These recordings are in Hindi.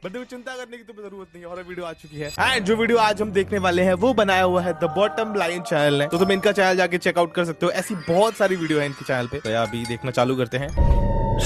बट देखो चिंता करने की तो जरूरत नहीं है, और वीडियो आ चुकी है। एंड जो वीडियो आज हम देखने वाले हैं वो बनाया हुआ है द बॉटम लाइन चैनल ने, तो तुम इनका चैनल जाके चेकआउट कर सकते हो। ऐसी बहुत सारी वीडियो है इनके चैनल पे, तो अभी देखना चालू करते हैं।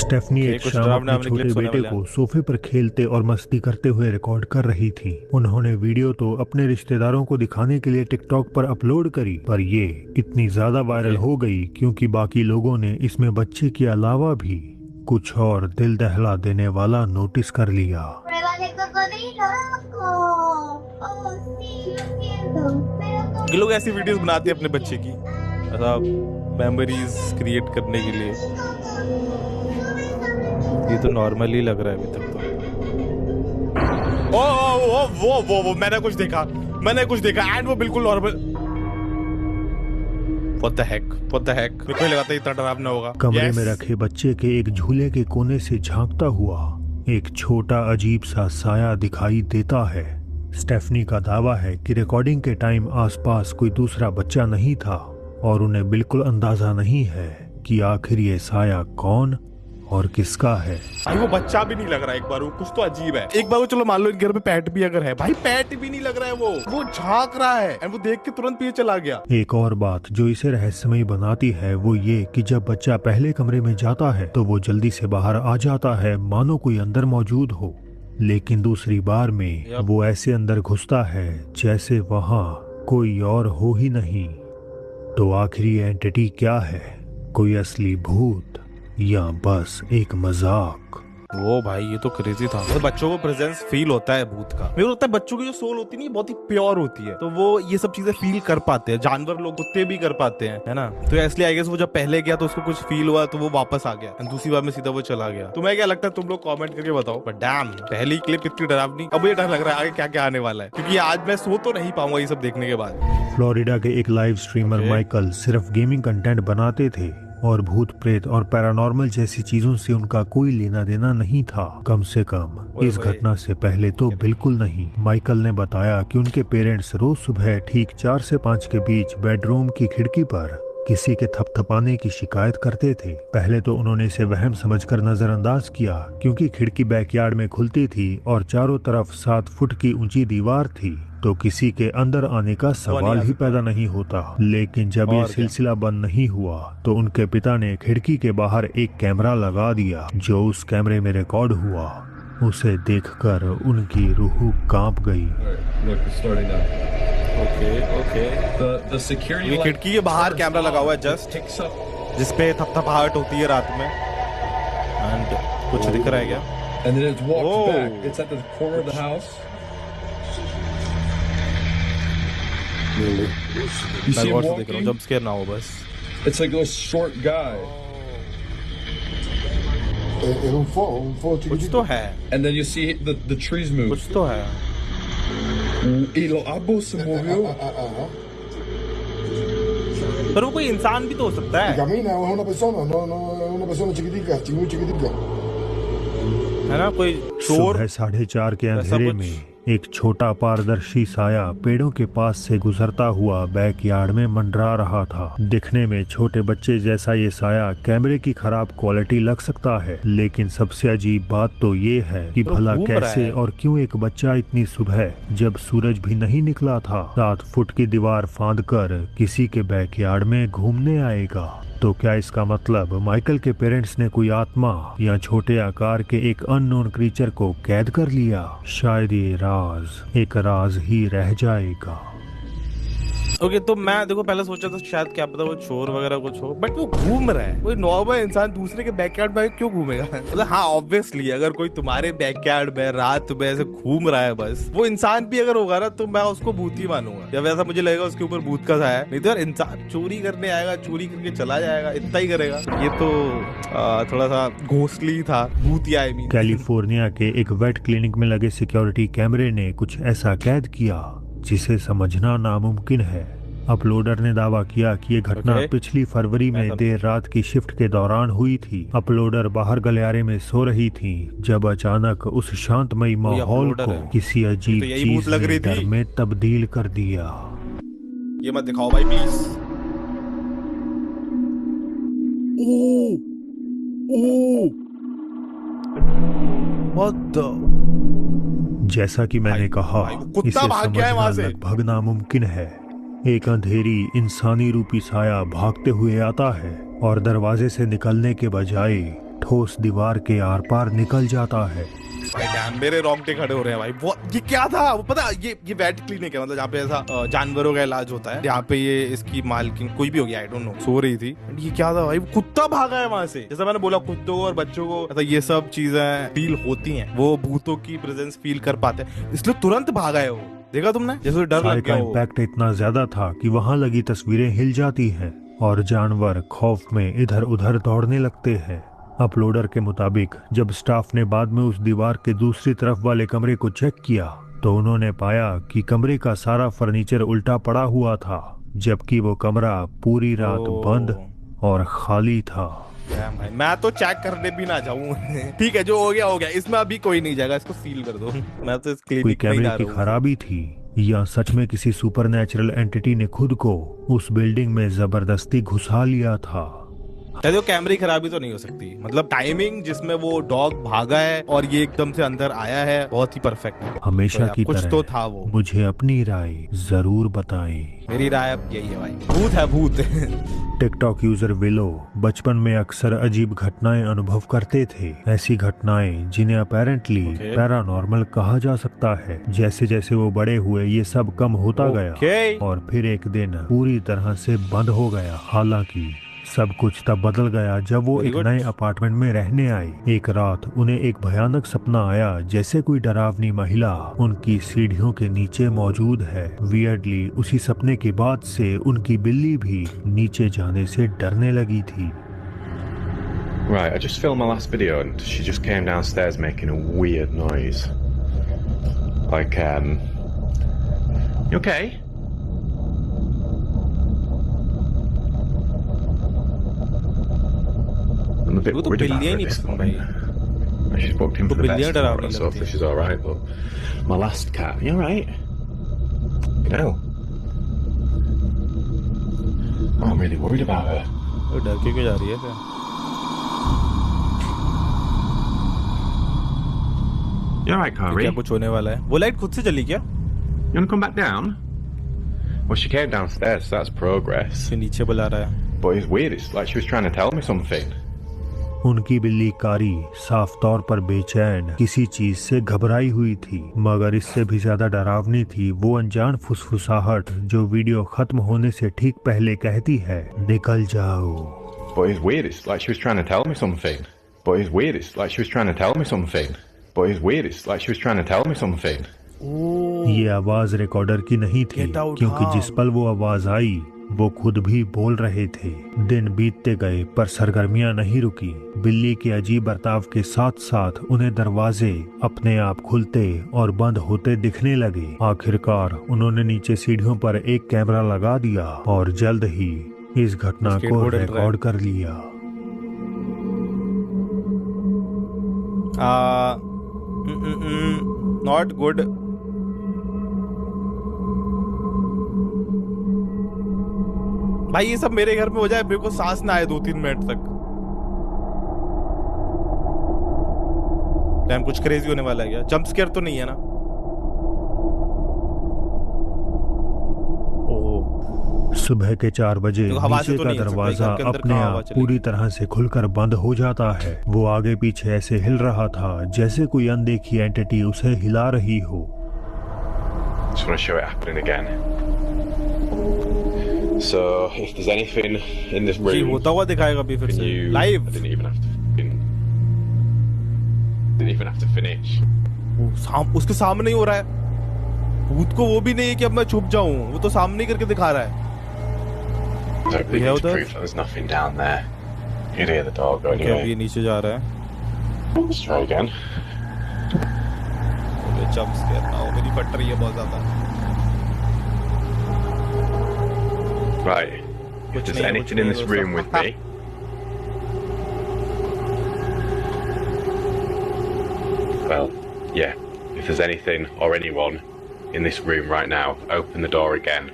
स्टेफनी एक शाम अपने छोटे बेटे को सोफे पर खेलते और मस्ती करते हुए रिकॉर्ड कर रही थी। उन्होंने वीडियो तो अपने रिश्तेदारों को दिखाने के लिए टिकटॉक पर अपलोड करी, पर ये इतनी ज्यादा वायरल हो गई क्योंकि बाकी लोगों ने इसमें बच्चे के अलावा भी कुछ और दिल दहला देने वाला नोटिस कर लिया। ये लोग ऐसी वीडियोस बनाते हैं अपने बच्चे की, ऐसा मेमोरीज क्रिएट करने के लिए। ये तो नॉर्मल ही लग रहा है अभी तक तो। वो मैंने कुछ देखा एंड वो बिल्कुल नॉर्मल। What the heck? मेरे को लगा था इतना डरावना होगा। कमरे में रखे बच्चे के एक झूले के कोने से झांकता हुआ एक छोटा अजीब सा साया दिखाई देता है। स्टेफनी का दावा है कि रिकॉर्डिंग के टाइम आसपास कोई दूसरा बच्चा नहीं था और उन्हें बिल्कुल अंदाजा नहीं है कि आखिर ये साया कौन और किसका है। भाई वो बच्चा भी नहीं लग रहा, एक बार वो कुछ तो अजीब है। एक बार वो चलो मान लो घर में पेट भी अगर है, भाई पेट भी नहीं लग रहा है, वो झांक रहा है और वो देख के तुरंत पीछे चला गया। एक और बात जो इसे रहस्यमयी बनाती है वो ये कि जब बच्चा पहले कमरे में जाता है तो वो जल्दी से बाहर आ जाता है मानो कोई अंदर मौजूद हो, लेकिन दूसरी बार में वो ऐसे अंदर घुसता है जैसे वहाँ कोई और हो ही नहीं। तो आखिर ये एंटिटी क्या है? कोई असली भूत या बस एक मजाक? वो भाई ये तो क्रेजी था। तो बच्चों को प्रेजेंस फील होता है भूत का। मेरे को लगता है बच्चों की जो सोल होती है ना बहुत ही प्योर होती है, तो वो ये सब चीजें फील कर पाते हैं। जानवर लोग कुत्ते भी कर पाते हैं, है ना। तो इसलिए आई गेस वो जब पहले गया तो उसको कुछ फील हुआ तो वो वापस आ गया, दूसरी बार में सीधा वो चला गया। तुम्हें क्या लगता है? तुम लोग कमेंट करके बताओ। बट डैम पहली क्लिप इतनी डरावनी, अब ये डर लग रहा है आगे क्या क्या आने वाला है, क्योंकि आज मैं सो तो नहीं पाऊंगा ये सब देखने के बाद। फ्लोरिडा के एक लाइव स्ट्रीमर माइकल सिर्फ गेमिंग कंटेंट बनाते थे और भूत प्रेत और पैरानॉर्मल जैसी चीजों से उनका कोई लेना देना नहीं था, कम से कम इस घटना से पहले तो बिल्कुल नहीं। माइकल ने बताया कि उनके पेरेंट्स रोज सुबह ठीक 4 से 5 के बीच बेडरूम की खिड़की पर किसी के थपथपाने की शिकायत करते थे। पहले तो उन्होंने इसे वहम समझकर नजरअंदाज किया क्योंकि खिड़की बैकयार्ड में खुलती थी और चारों तरफ 7 फुट की ऊंची दीवार थी, तो किसी के अंदर आने का सवाल ही पैदा नहीं होता। लेकिन जब ये सिलसिला बंद नहीं हुआ तो उनके पिता ने खिड़की के बाहर एक कैमरा लगा दिया। जो उस कैमरे में रिकॉर्ड हुआ उसे देखकर उनकी रूह कांप गई। ये खिड़की के बाहर कैमरा लगा हुआ है जस्ट, जिसपे थपथपाहट होती है रात में, एंड कुछ दिख रहा है क्या? And then it's walked back. It's at the corner of the house. You see him walking? जब स्केयर ना हो बस। It's like a short guy. कुछ तो है, And then you see the trees move. कुछ तो है। Y los árboles se movió. पर वो कोई इंसान भी तो हो सकता है, Camina, es una persona, no es una persona chiquitica, muy chiquitica. है ना, कोई चोर। सुबह 4:30 के अंधेरे में एक छोटा पारदर्शी साया पेड़ों के पास से गुजरता हुआ बैकयार्ड में मंडरा रहा था। दिखने में छोटे बच्चे जैसा ये साया कैमरे की खराब क्वालिटी लग सकता है, लेकिन सबसे अजीब बात तो ये है कि भला कैसे और क्यों एक बच्चा इतनी सुबह जब सूरज भी नहीं निकला था 7 फुट की दीवार फांदकर किसी के बैकयार्ड में घूमने आएगा? तो क्या इसका मतलब माइकल के पेरेंट्स ने कोई आत्मा या छोटे आकार के एक अननोन क्रीचर को कैद कर लिया? शायद ये राज एक राज ही रह जाएगा। ओके तो मैं देखो पहले सोचा था शायद क्या पता वो चोर वगैरह कुछ हो, बट वो घूम रहा है। कोई नॉर्मल इंसान दूसरे के बैकयार्ड में क्यों घूमेगा? मतलब हाँ ऑब्वियसली अगर कोई तुम्हारे बैकयार्ड में रात में ऐसे घूम रहा है, बस वो इंसान भी अगर होगा ना तो मैं उसको भूत ही मानूंगा, या वैसा मुझे लगेगा उसके ऊपर भूत का साया। नहीं तो यार इंसान चोरी करने आएगा, चोरी करके चला जाएगा, इतना ही करेगा। ये तो थोड़ा सा घोस्टली था, भूतिया। आई मीन कैलिफोर्निया के एक वेट क्लिनिक में लगे सिक्योरिटी कैमरे ने कुछ ऐसा कैद किया जिसे समझना नामुमकिन है। अपलोडर ने दावा किया कि ये घटना पिछली फरवरी में देर रात की शिफ्ट के दौरान हुई थी। अपलोडर बाहर गलियारे में सो रही थी जब अचानक उस शांतमयी माहौल को किसी अजीब चीज ने डर में तब्दील कर दिया। ये मत दिखाओ भाई प्लीज। What the? जैसा कि मैंने कहा, भाई, वो कुत्ता इसे भाग गया है समझना वहां से। लगभग नामुमकिन है। एक अंधेरी इंसानी रूपी साया भागते हुए आता है और दरवाजे से निकलने के बजाय ठोस दीवार के आर पार निकल जाता है। भाई damn, मेरे रोंगटे खड़े हो रहे हैं भाई। वो ये क्या था वो पता, ये वेट क्लिनिक है, मतलब जहाँ पे ऐसा जानवरों का इलाज होता है। यहाँ पे ये इसकी मालकिन कोई भी होगी, आई डोंट नो, सो रही थी। ये क्या था भाई, वो कुत्ता भागा है वहां से। जैसा मैंने बोला, कुत्तों और बच्चों को ऐसा ये सब चीजें फील होती हैं, वो भूतों की प्रेजेंस फील कर पाते हैं, इसलिए तुरंत भागा है वो। देखा तुमने, जैसे डर साय लग का गया वो। इम्पैक्ट इतना ज्यादा था कि वहां लगी तस्वीरें हिल जाती हैं और जानवर खौफ में इधर उधर दौड़ने लगते हैं। अपलोडर के मुताबिक जब स्टाफ ने बाद में उस दीवार के दूसरी तरफ वाले कमरे को चेक किया तो उन्होंने पाया कि कमरे का सारा फर्नीचर उल्टा पड़ा हुआ था, जबकि वो कमरा पूरी रात बंद और खाली था। भाई मैं तो चेक करने भी ना जाऊं। ठीक है, जो हो गया हो गया, इसमें अभी कोई नहीं जाएगा, इसको सील कर दो। मैं तो इस कोई क्लिनिक में ही कैमरे जा की रहा हूं। खराबी थी या सच में किसी सुपरनैचुरल एंटिटी ने खुद को उस बिल्डिंग में जबरदस्ती घुसा लिया था। देखो, कैमरे की खराबी तो नहीं हो सकती, मतलब टाइमिंग जिसमें वो डॉग भागा है और ये एकदम से अंदर आया है, बहुत ही परफेक्ट है। हमेशा तो यार, की कुछ तरह तो था वो। मुझे अपनी राय जरूर बताएं। मेरी राय अब यही है भाई, भूत है भूत। टिकटॉक यूजर विलो बचपन में अक्सर अजीब घटनाएं अनुभव करते थे। ऐसी घटनाएं जिन्हें अपेरेंटली पैरानॉर्मल कहा जा सकता है। जैसे जैसे वो बड़े हुए ये सब कम होता गया और फिर एक दिन पूरी तरह से बंद हो गया। हालांकि सब कुछ तब बदल गया जब वो एक नए अपार्टमेंट में रहने आए। एक रात उन्हें एक भयानक सपना आया, जैसे कोई डरावनी महिला उनकी सीढ़ियों के नीचे मौजूद है। वियर्डली उसी सपने के बाद से उनकी बिल्ली भी नीचे जाने से डरने लगी थी। Right, I just filmed my last video and she just came downstairs making a weird noise. Like, you okay? I'm a bit वो तो worried about बिल्लियां her नहीं at this पसंद point. भाई। She's booked in तो for the बिल्लियां vet डरावनी tomorrow, so लगती hopefully हैं। she's alright, but my last cat, you alright? No. I'm really worried about her. वो डर के क्यों जा रही है फिर? You alright, Kari? क्या कुछ होने वाला है? वो लाइट खुद से चली क्या? You wanna come back down? Well, she came downstairs, so that's progress. से नीचे बुला रहा है। But it's weird, it's like she was trying to tell me something. उनकी बिल्ली कारी साफ तौर पर बेचैन किसी चीज से घबराई हुई थी, मगर इससे भी ज्यादा डरावनी थी वो अनजान फुसफुसाहट जो वीडियो खत्म होने से ठीक पहले कहती है, निकल जाओ। But it's weird, it's like she was trying to tell me something. But it's weird, it's like she was trying to tell me something. But it's weird, it's like she was trying to tell me something. ये आवाज रिकॉर्डर की नहीं थी, Get out क्योंकि now. जिस पल वो आवाज आई वो खुद भी बोल रहे थे। दिन बीतते गए पर सरगर्मियां नहीं रुकी। बिल्ली के अजीब बर्ताव के साथ साथ उन्हें दरवाजे अपने आप खुलते और बंद होते दिखने लगे। आखिरकार उन्होंने नीचे सीढ़ियों पर एक कैमरा लगा दिया और जल्द ही इस घटना को Skateboard हिल रहा है। रिकॉर्ड कर लिया। Not good. भाई ये सब मेरे घर में हो जाए, मेरे को सांस ना आए 2-3 मिनट तक। टाइम कुछ क्रेजी होने वाला है क्या? जंप स्केयर तो नहीं है ना? ओह, सुबह के 4 बजे देखो, हवा से नीचे तो का नहीं हिल सकता, दरवाजा घर के अंदर अपने कहाँ हवा आप चलेगी? पूरी तरह से खुलकर बंद हो जाता है। वो आगे पीछे ऐसे हिल रहा था जैसे कोई अनदेखी एंटिटी उसे हिला रही हो। Just want to show it happening again. So, if there's anything in this ये room, होता हुआ दिखाएगा अभी फिर can से you... live. I didn't even have to didn't even have to finish. उसके सामने ही हो रहा है। भूत को वो भी नहीं है कि अब मैं छुप जाऊं, वो तो सामने ही करके दिखा रहा है। So, Yeah, we with us? proof that there's nothing down there. You'd hear the dog go क्या anyway. ये नीचे जा रहा है? Let's try again. Jump scare ना हो, मेरी फट रही है बहुत ज्यादा। Right. If कुछ there's नहीं है, anything कुछ in नहीं this है, room दोस्तों। with me, well, yeah. If there's anything or anyone in this room right now, open the door again.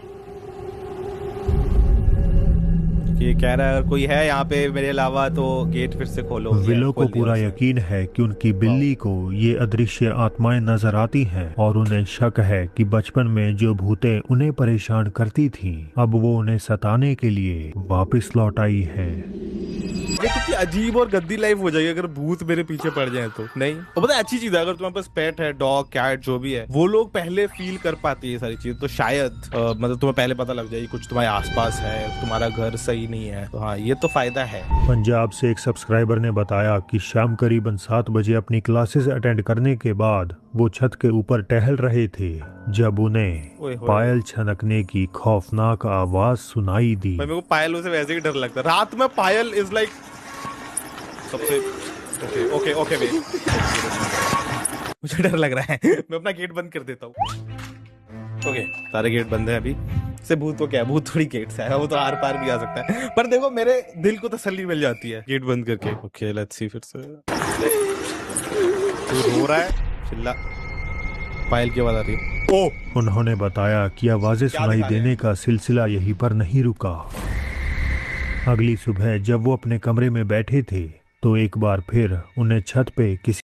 कि कह रहा है अगर कोई है यहाँ पे मेरे अलावा तो गेट फिर से खोलो। विलो को खोल दिया पूरा उसने। यकीन है कि उनकी बिल्ली को ये अदृश्य आत्माएं नजर आती हैं और उन्हें शक है कि बचपन में जो भूतें उन्हें परेशान करती थीं, अब वो उन्हें सताने के लिए वापस लौट आई हैं। ये कितनी अजीब और गंदी लाइफ हो जाएगी अगर भूत मेरे पीछे पड़ जाए तो। नहीं और पता है अच्छी चीज है, अगर तुम्हारे पास पेट है, डॉग कैट जो भी है, वो लोग पहले फील कर पाती है ये सारी चीज, तो शायद मतलब तुम्हें पहले पता लग जाएगी कुछ तुम्हारे आसपास है, तुम्हारा घर सही नहीं है। तो हाँ, ये तो फायदा है। पंजाब से एक सब्सक्राइबर ने बताया कि शाम करीबन 7 बजे अपनी क्लासेस अटेंड करने के बाद वो छत के ऊपर टहल रहे थे जब उन्हें ओए होए। पायल छनकने की खौफनाक आवाज सुनाई दी। भाई मेरे को पायलों से वैसे ही डर लगता है रात में। पायल इज लाइक सबसे ओके ओके ओके वेट, मुझे डर लग रहा है। मैं अपना गेट बंद कर देता हूँ। ओके सारे गेट बंद है अभी से। भूत तो क्या है, भूत थोड़ी गेट से है, वो तो आर पार भी आ सकता है। पर देखो मेरे दिल को तसल्ली मिल जाती है गेट बंद करके। ओके लेट्स सी फिर से। तू रो रहा है, चिल्ला। पायल की आवाज आ रही है। ओ उन्होंने बताया कि आवाजें क्या सुनाई दिखा रहे हैं? देने का सिलसिला यहीं पर नहीं रुका। अगली सुबह जब वो अपने कमरे में बैठे थे तो एक बार फिर उन्हें छत पे किसी